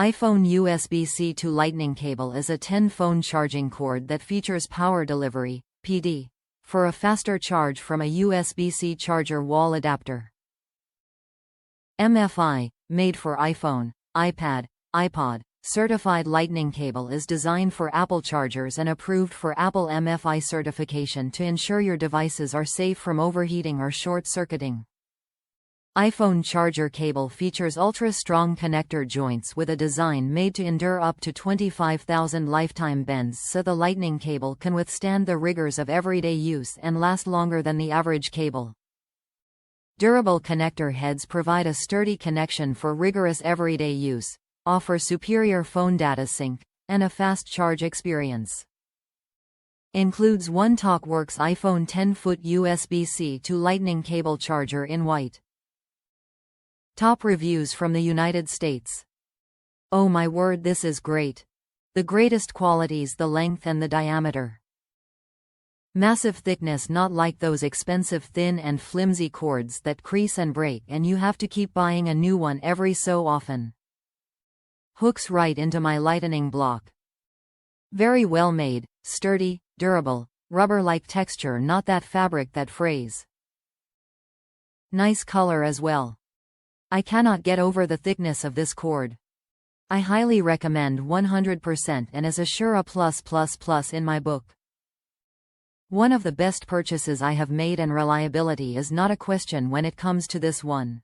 iPhone USB-C to Lightning cable is a 10-phone charging cord that features power delivery (PD) for a faster charge from a USB-C charger wall adapter. MFI, made for iPhone, iPad, iPod, certified Lightning cable is designed for Apple chargers and approved for Apple MFI certification to ensure your devices are safe from overheating or short-circuiting. iPhone charger cable features ultra-strong connector joints with a design made to endure up to 25,000 lifetime bends, so the Lightning cable can withstand the rigors of everyday use and last longer than the average cable. Durable connector heads provide a sturdy connection for rigorous everyday use, offer superior phone data sync, and a fast charge experience. Includes one TalkWorks iPhone 10-foot USB-C to Lightning cable charger in white. Top reviews from the United States. Oh my word, this is great. The greatest qualities: the length and the diameter. Massive thickness, not like those expensive thin and flimsy cords that crease and break and you have to keep buying a new one every so often. Hooks right into my lightning block. Very well made, sturdy, durable, rubber-like texture, not that fabric that frays. Nice color as well. I cannot get over the thickness of this cord. I highly recommend 100% and is a sure a plus in my book. One of the best purchases I have made, and reliability is not a question when it comes to this one.